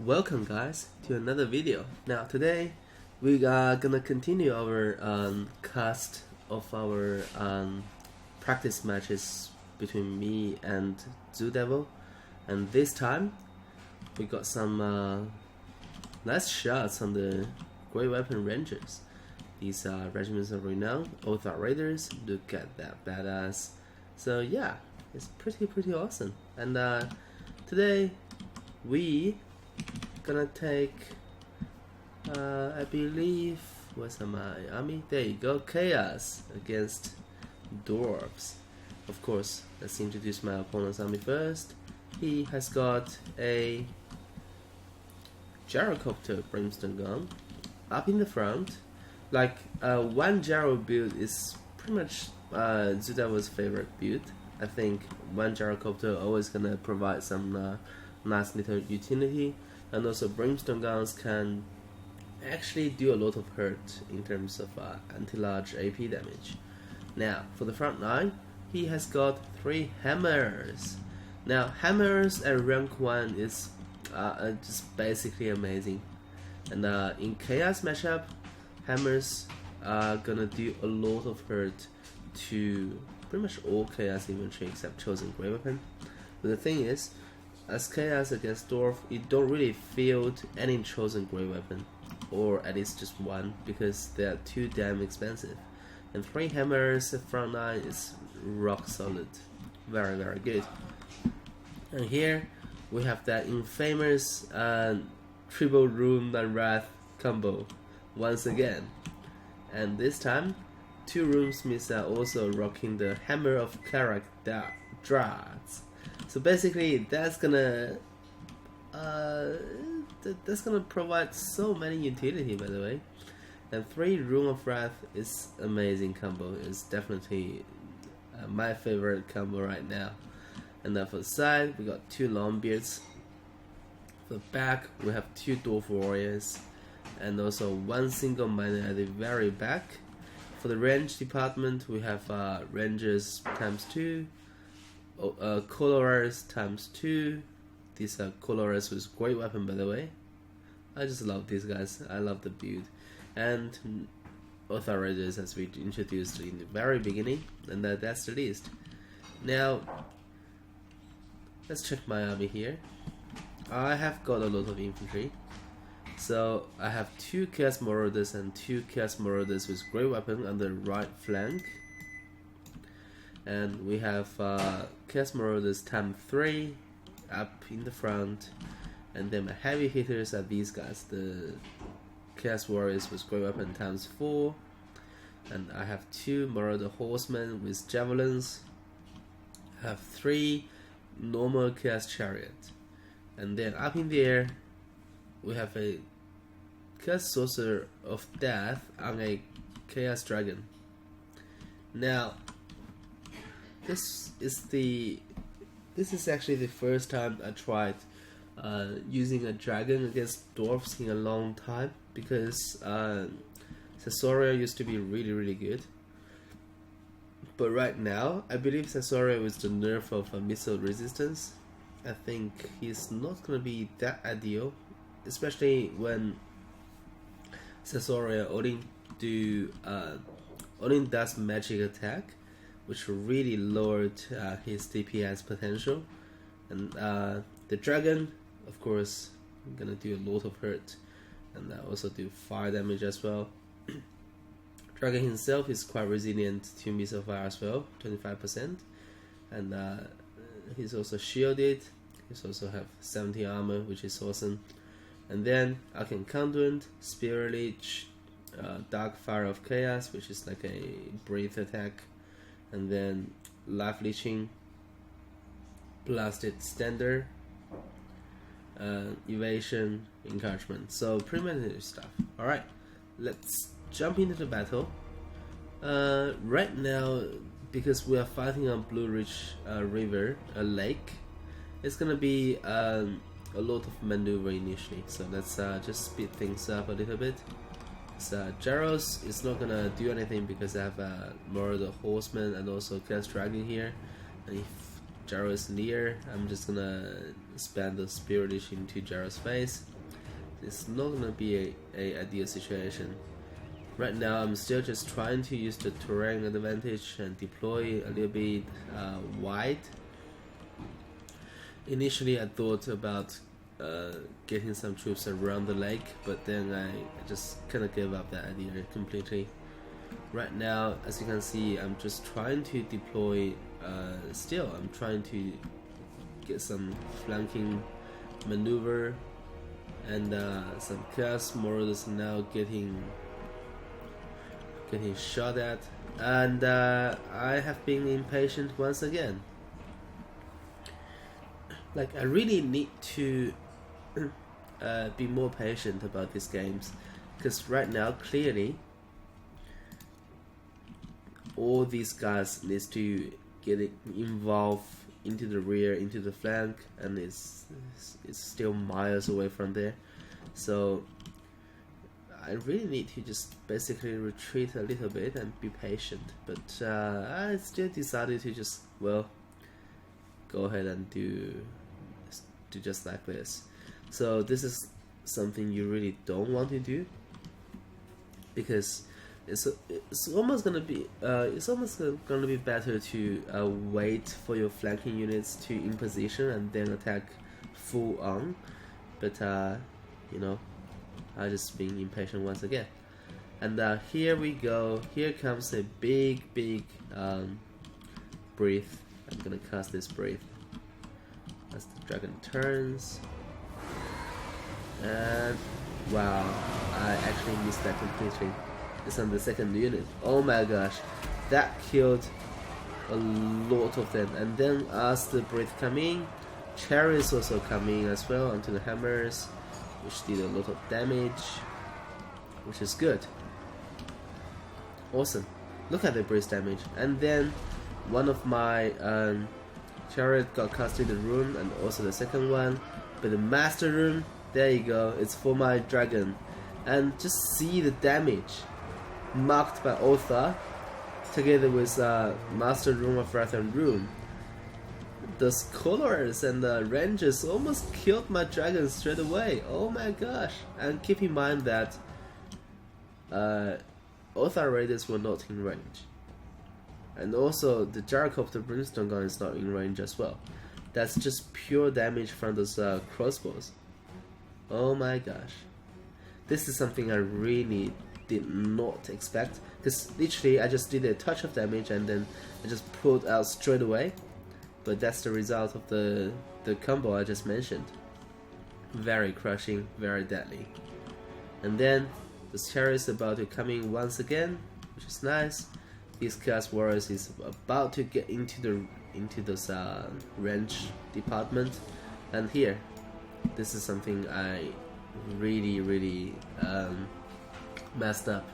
Welcome guys to another video. Now today we are gonna continue our cast of our practice matches between me and Zoo Devil, and this time we got some nice shots on the Great Weapon Rangers. These are regiments of renown, Oath Raiders. Look at that badass. So yeah, it's pretty awesome. And today we gonna take I believe, what's my army? There you go, Chaos against Dwarfs. Of course, let's introduce my opponent's army first. He has got a gyrocopter brimstone gun up in the front. Like one gyro build is pretty much Zoo Devil's favorite build. I think one gyrocopter always gonna provide some nice little utility, and also brimstone guns can actually do a lot of hurt in terms of anti-large AP damage. Now for the front line, he has got 3 hammers. Now hammers at rank 1 is just basically amazing, and in chaos matchup, hammers are gonna do a lot of hurt to pretty much all chaos infantry except chosen great weapon. But the thing is, as chaos against Dwarf, you don't really field any chosen great weapon, or at least just one, because they are too damn expensive. And 3 hammers at front line is rock solid, very good. And here we have that infamous triple room and wrath combo once again, and this time 2 rooms are also rocking the hammer of character drafts. So basically that's gonna provide so many utility, by the way. And 3 Room of Wrath is amazing combo. It's definitely my favorite combo right now. And then for the side, we got 2 Longbeards. For the back, we have 2 Dwarf Warriors, and also 1 single miner at the very back. For the range department, we have Rangers ×2, Colorers ×2. These are Colorers with great weapon, by the way. I just love these guys. I love the build. And Oath Raiders, as we introduced in the very beginning, and that's the list. Now let's check my army here. I have got a lot of infantry. So I have 2 Chaos Marauders and 2 Chaos Marauders with great weapon on the right flank. And we have Chaos Marauders ×3 up in the front. And then my heavy hitters are these guys, the Chaos Warriors with great weapon ×4. And I have 2 Marauder Horsemen with javelins. I have 3 normal Chaos Chariot. And then up in the air, we have a Chaos Sorcerer of Death on a Chaos Dragon. Now, this is actually the first time I tried using a dragon against dwarfs in a long time, because Sasoriya used to be really good. But right now, I believe Sasoriya with the nerf of missile resistance, I think he's not gonna be that ideal, especially when Sasoriya only does magic attack, which really lowered his DPS potential. And the dragon, of course, gonna do a lot of hurt, and also do fire damage as well. Dragon himself is quite resilient to missile fire as well, 25%, and he's also shielded. He's also have 70 armor, which is awesome. And then Arcane Conduit, Spirit Leech, Dark Fire of Chaos, which is like a breath attack, and then Life Leeching, Blasted Standard, Evasion, Encouragement. So primitive stuff. Alright, let's jump into the battle. Right now, because we are fighting on Blue Ridge River, a lake, it's gonna be a lot of maneuver initially, so let's just speed things up a little bit. So Gyros is not gonna do anything because I have Marauder Horseman and also Chaos Dragon here, and if Gyro is near, I'm just gonna spam the Spirit Leech into Gyro's face. it's not gonna be a ideal situation. Right now, I'm still just trying to use the terrain advantage and deploy a little bit wide. Initially, I thought about getting some troops around the lake, but then I just kind of gave up that idea completely. Right now, as you can see, I'm just trying to deploy. Still, I'm trying to get some flanking maneuver, and some chaos marauders now getting shot at, and I have been impatient once again. Like, I really need to be more patient about these games, because right now, clearly, all these guys needs to get involved into the rear, into the flank, and it's still miles away from there. So I really need to just basically retreat a little bit and be patient. But I still decided to just, well, go ahead and do just like this. So this is something you really don't want to do, because it's almost gonna be better to wait for your flanking units to in position and then attack full on. But you know, I just being impatient once again. And here we go. Here comes a big breath. I'm gonna cast this breath as the dragon turns. And wow, I actually missed that completely. It's on the second unit. Oh my gosh, that killed a lot of them. And then as the breath come in, chariots also come in as well onto the hammers, which did a lot of damage, which is good. Awesome. Look at the breath damage. And then one of my chariot got cast in the room, and also the second one. But the master room, there you go, it's for my dragon. And just see the damage marked by Otha together with Master Room of Wrath and Room. The scholars and the rangers almost killed my dragon straight away. Oh my gosh. And keep in mind that Otha raiders were not in range. And also the Gyrocopter Brimstone Gun is not in range as well. That's just pure damage from those crossbows. Oh my gosh. This is something I really did not expect, because literally I just did a touch of damage and then I just pulled out straight away. But that's the result of the combo I just mentioned. Very crushing, very deadly. And then the chariot is about to come in once again, which is nice. These Chaos Warriors is about to get into those range department. And here, this is something I really messed up,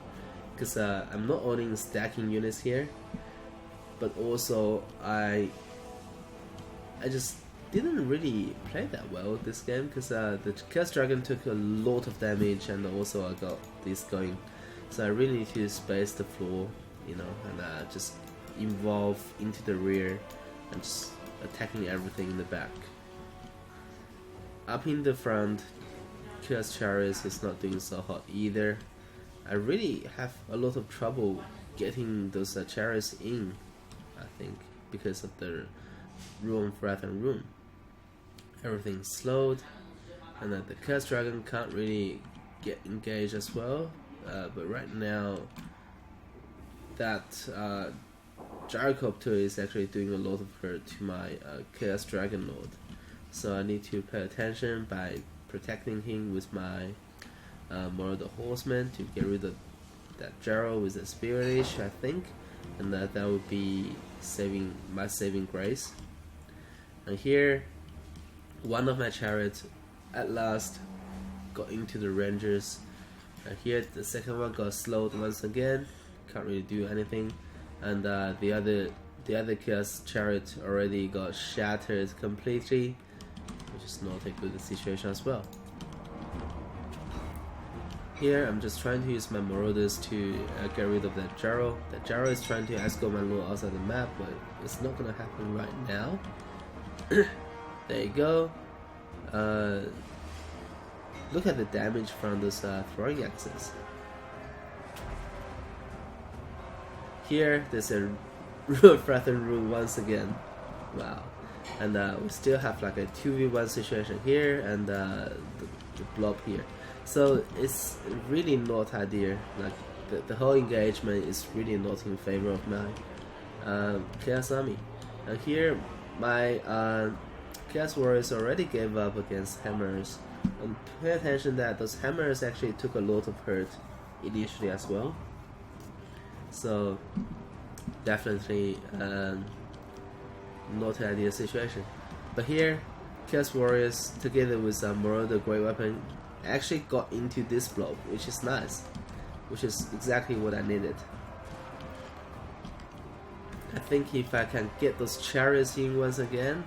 because I'm not only stacking units here, but also I just didn't really play that well this game, because the Chaos Dragon took a lot of damage, and also I got this going. So I really need to space the floor, you know, and just evolve into the rear and just attacking everything in the back. Up in the front, Chaos Chariots is not doing so hot either. I really have a lot of trouble getting those chariots in, I think, because of the Room of Wrath and Room. Everything's slowed, and the Chaos Dragon can't really get engaged as well. But right now, that Gyrocopter is actually doing a lot of hurt to my Chaos Dragon Lord. So I need to pay attention by protecting him with my Marauder Horseman to get rid of that Gyro with a Spiritish, I think, and that would be my saving grace. And here, one of my chariots at last got into the Rangers, and here the second one got slowed once again, can't really do anything, and the other Chaos chariot already got shattered completely, which is not a good situation as well. Here I'm just trying to use my Marauders to get rid of that Gyro. That Gyro is trying to escort my lord outside the map, but it's not gonna happen right now. There you go. look at the damage from those throwing axes. Here, there's a Threaten rule once again. Wow. And we still have like a 2v1 situation here and the blob here. So it's really not ideal. Like the whole engagement is really not in favor of my Chaos Army. And here my Chaos Warriors already gave up against hammers. And pay attention that those hammers actually took a lot of hurt initially as well. So definitely not an ideal situation. But here, Chaos Warriors together with Marauder Great Weapon actually got into this blob, which is nice, which is exactly what I needed. I think if I can get those chariots in once again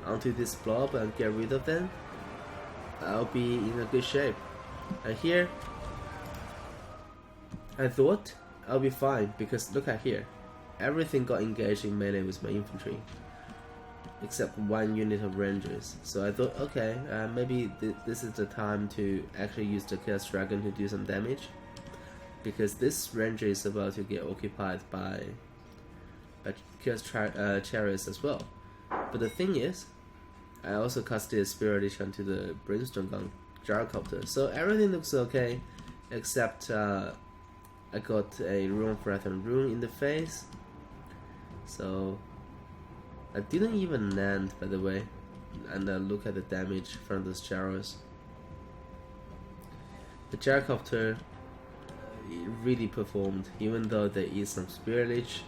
onto this blob and get rid of them, I'll be in a good shape. And here, I thought I'll be fine because look at here, everything got engaged in melee with my infantry except one unit of rangers. So I thought, okay, maybe this is the time to actually use the Chaos Dragon to do some damage, because this ranger is about to get occupied by Chaos Chariots as well. But the thing is, I also casted a Spirit Leech onto the Brimstone Gun Gyrocopter, so everything looks okay except I got a Rune Threaten Rune in the face. So I didn't even land, by the way, and look at the damage from those gyros. The Gyrocopter really performed, even though there is some Spirit Leech,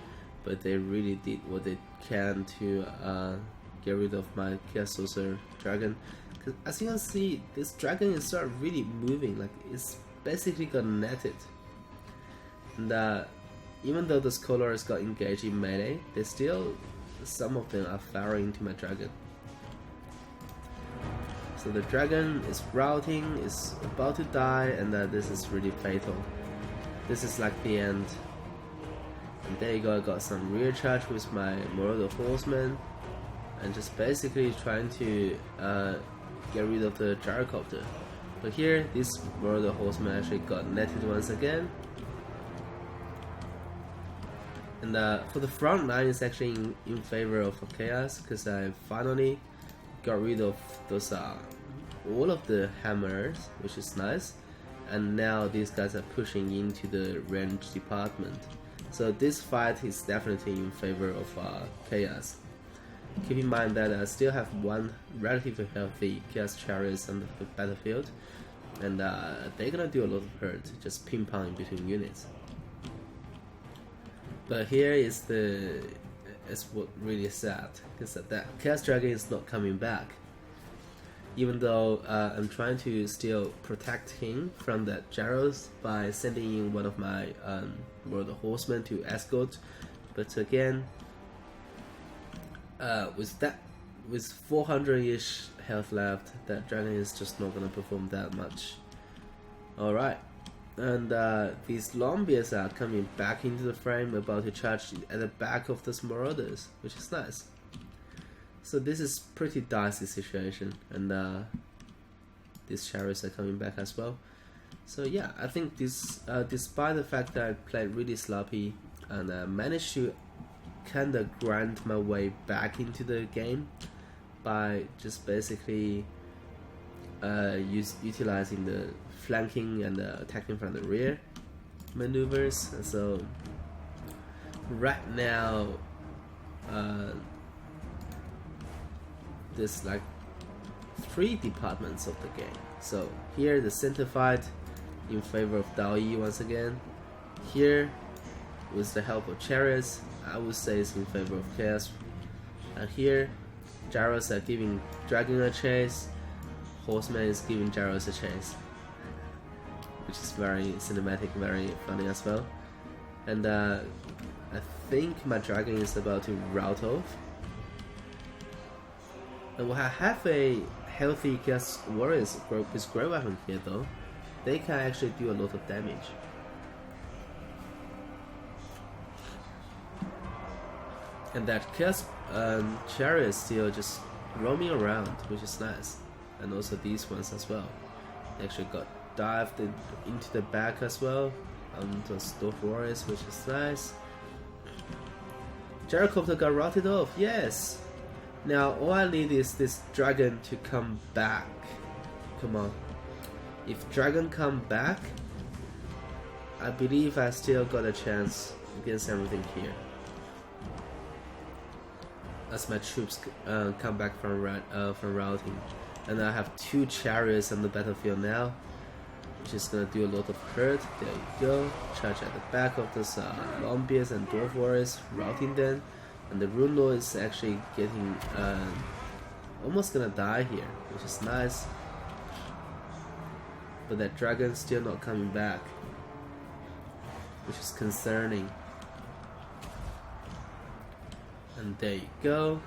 but they really did what they can to get rid of my Chaos Sorcerer Dragon. Because as you can see, this dragon is sort of really moving, like it's basically got netted. And even though those colors got engaged in melee, they still, some of them are firing into my dragon. So the dragon is routing, is about to die, and this is really fatal. This is like the end. And there you go, I got some rear charge with my Marauder Horseman, and just basically trying to get rid of the Gyrocopter. But here, this Marauder Horseman actually got netted once again. And for the front line, it's actually in favor of Chaos, because I finally got rid of those all of the hammers, which is nice. And now these guys are pushing into the range department. So this fight is definitely in favor of Chaos. Keep in mind that I still have one relatively healthy Chaos Chariots on the battlefield, and they're gonna do a lot of hurt, just ping-pong between units. But here is what really sad, because that Chaos Dragon is not coming back. Even though I'm trying to still protect him from that gyros by sending in one of my Marauder Horsemen to escort, but again, with 400-ish health left, that dragon is just not gonna perform that much. Alright. And these Lombias are coming back into the frame, about to charge at the back of the Marauders, which is nice. So this is pretty dicey situation, and these chariots are coming back as well. So yeah, I think this, despite the fact that I played really sloppy and managed to kinda grind my way back into the game by just basically utilizing the flanking and attacking from the rear maneuvers. So right now there's like 3 departments of the game. So here the center fight in favor of Dao Yi once again. Here, with the help of chariots, I would say it's in favor of Chaos. And here, gyros are giving Dragon a chase, Horseman is giving gyros a chase, which is very cinematic, very funny as well. And I think my dragon is about to rout off. And when I have a healthy Chaos Warriors with Great Weapon here though, they can actually do a lot of damage. And that Chaos Chariot is still just roaming around, which is nice. And also these ones as well. Actually got dived into the back as well. Those Dwarf Warriors, which is nice. Gyrocopter got routed off, yes! Now all I need is this dragon to come back. Come on. If dragon come back, I believe I still got a chance against everything here. As my troops come back from routing. And I have 2 chariots on the battlefield now, which is gonna do a lot of hurt. There you go. Charge at the back of those Longbeards and Dwarf Warriors, routing them. And the Rune Lord is actually getting almost gonna die here, which is nice. But that dragon's still not coming back, which is concerning. And there you go.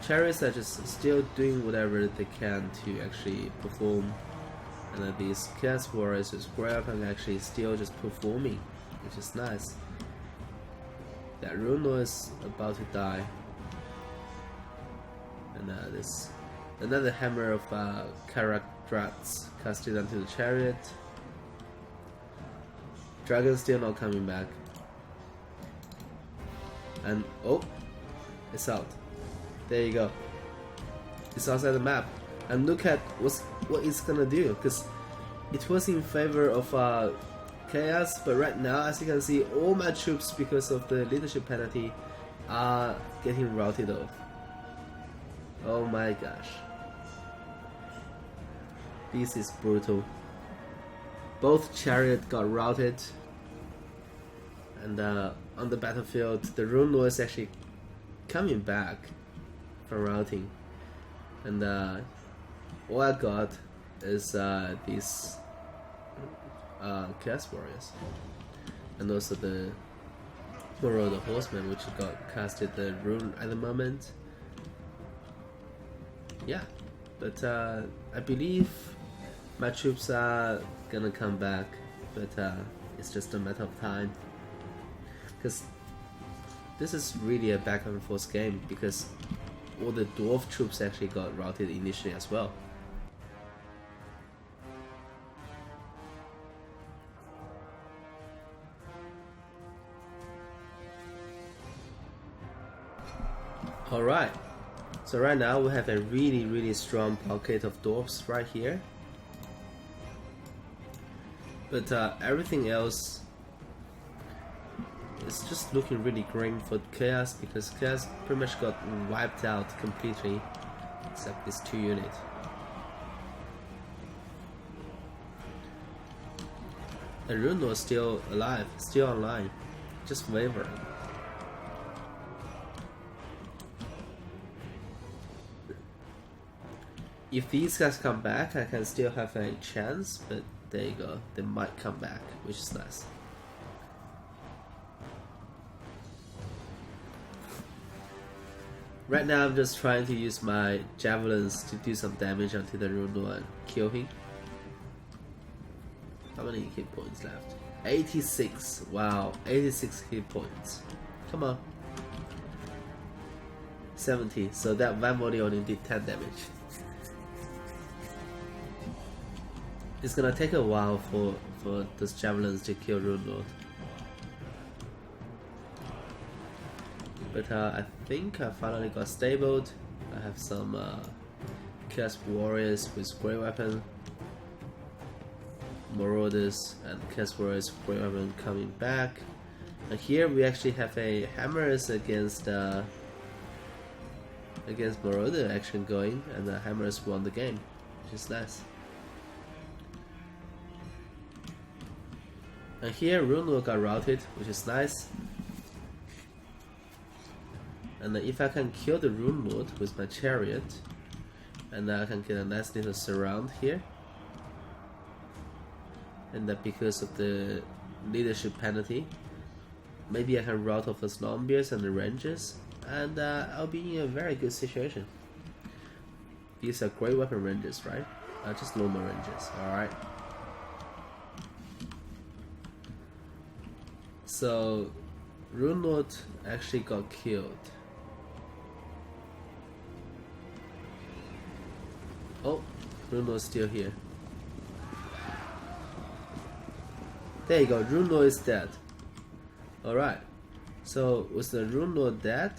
Chariots are just still doing whatever they can to actually perform, and these Chaos Warriors with Grey Weapon actually still just performing, which is nice. That Rune Lord is about to die, and this another hammer of Karakdrats casted onto the chariot. Dragon still not coming back, and oh, it's out. There you go. It's outside the map, and look at what it's gonna do, because it was in favor of Chaos, but right now, as you can see, all my troops, because of the leadership penalty, are getting routed off. Oh my gosh. This is brutal. Both chariot got routed, and on the battlefield, the Rune Lord is actually coming back from routing, and all I got is these Chaos Warriors, and also the Marauder Horseman, which got casted the rune at the moment. Yeah, but I believe my troops are gonna come back, but it's just a matter of time, because this is really a back and forth game, because all the Dwarf troops actually got routed initially as well. Alright, so right now we have a really strong pocket of Dwarfs right here, but everything else is just looking really grim for Chaos, because Chaos pretty much got wiped out completely, except this 2 unit. The Rune Lord is still alive, still online, just wavering. If these guys come back, I can still have a chance, but there you go, they might come back, which is nice. Right now I'm just trying to use my javelins to do some damage onto the Rune Lord and kill him. How many hit points left? 86, wow, 86 hit points. Come on. 70, so that one body only did 10 damage. It's gonna take a while for those javelins to kill Rune Lord. But I think I finally got stabled. I have some Chaos Warriors with Grey Weapon, Marauders and Chaos Warriors with Grey Weapon coming back. And here we actually have a Hammers against Marauder action going, and the Hammers won the game, which is nice. And here Rune Lord got routed, which is nice. And if I can kill the Rune Lord with my chariot, and I can get a nice little surround here, and that because of the leadership penalty, maybe I can rout off the Longbeards and the Rangers, and I'll be in a very good situation. These are Grey Weapon Rangers, right? Just normal Rangers, alright. So, Rune Lord actually got killed. Oh, Rune Lord's still here. There you go, Rune Lord is dead. Alright, so was the Rune Lord dead?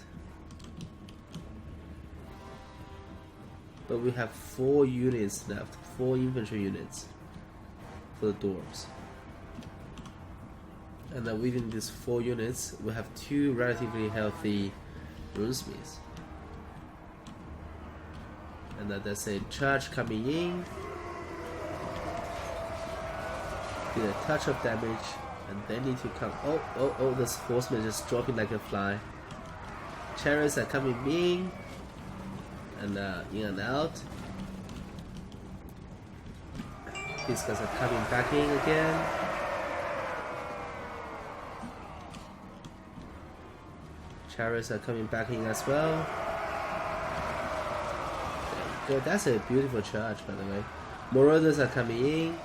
But we have 4 units left, 4 infantry units for the dwarves. And then within these 4 units, we have 2 relatively healthy runesmiths. And then there's a charge coming in. Did a touch of damage, and they need to come. Oh, this horseman just dropping like a fly. Chariots are coming in and out. These guys are coming back in again. Chariots are coming back in as well. There you go. That's a beautiful charge, by the way. Marauders are coming in.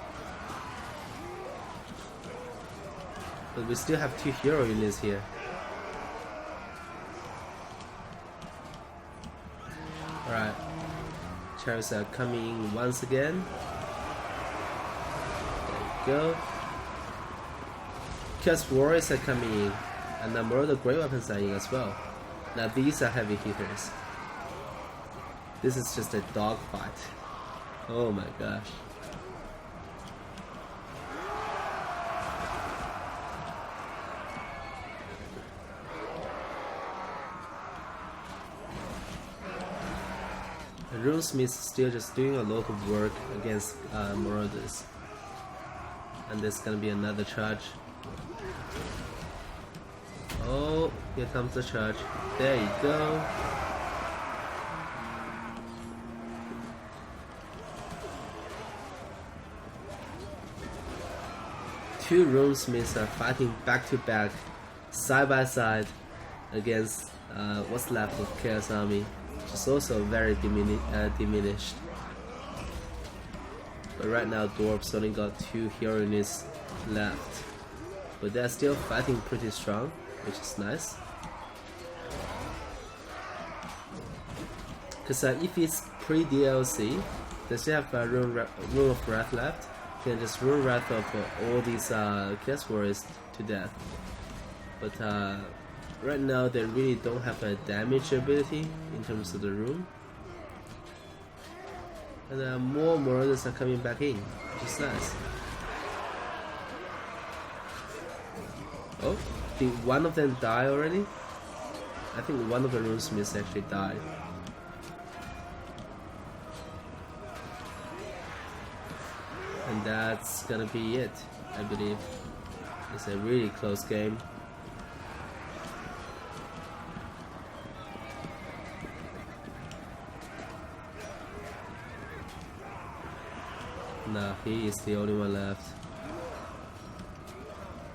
But we still have 2 hero units here. Alright. Chariots are coming in once again. There you go. Chaos Warriors are coming in. And the Marauder Great Weapons are in as well. Now these are heavy hitters. This is just a dogfight. Oh my gosh. The Runesmith is still just doing a lot of work against Marauders. And there's gonna be another charge. Oh, here comes the charge. There you go. Two runesmiths are fighting back to back, side by side, against what's left of Chaos Army, which is also very diminished. But right now, Dwarfs only got 2 hero units left, but they're still fighting pretty strong, which is nice. Because if it's pre-DLC, they still have Rune of Wrath left. You can just Rune Wrath of all these Chaos Warriors to death. But right now they really don't have a damage ability in terms of the rune. And more Marauders are coming back in, which is nice. Oh, did one of them die already? I think one of the runesmiths actually died. And that's gonna be it, I believe. It's a really close game. Nah, he is the only one left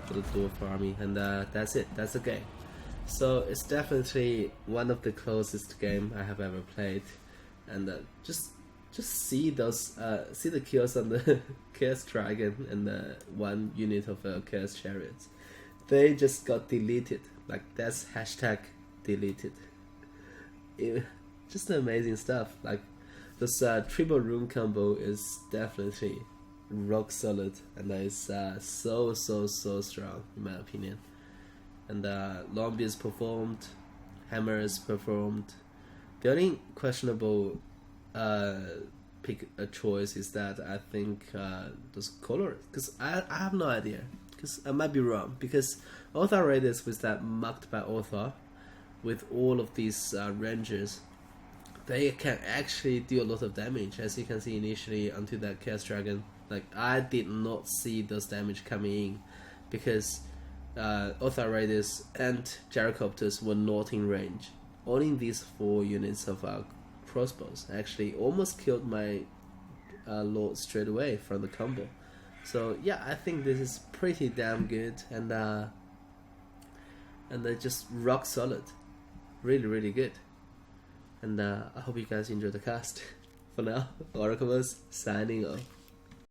for the Dwarf army, and that's it. That's the game. So it's definitely one of the closest game I have ever played, and just see those see the kills on the Chaos Dragon and the one unit of Chaos Chariots. They just got deleted. Like that's hashtag deleted. Just amazing stuff. Like this triple rune combo is definitely rock solid, and it's so strong in my opinion. And Longbeards performed, Hammers performed. The only questionable pick a choice is that I think those colors, because I have no idea, because I might be wrong, because Author Raiders was that marked by Author with all of these rangers, they can actually do a lot of damage, as you can see initially onto that Chaos Dragon. Like I did not see those damage coming in because Author Raiders and Gyrocopters were not in range. Only these 4 units of crossbows actually almost killed my Lord straight away from the combo. So yeah, I think this is pretty damn good, and they're just rock solid, really good. And I hope you guys enjoyed the cast. For now, Oracleverse signing off.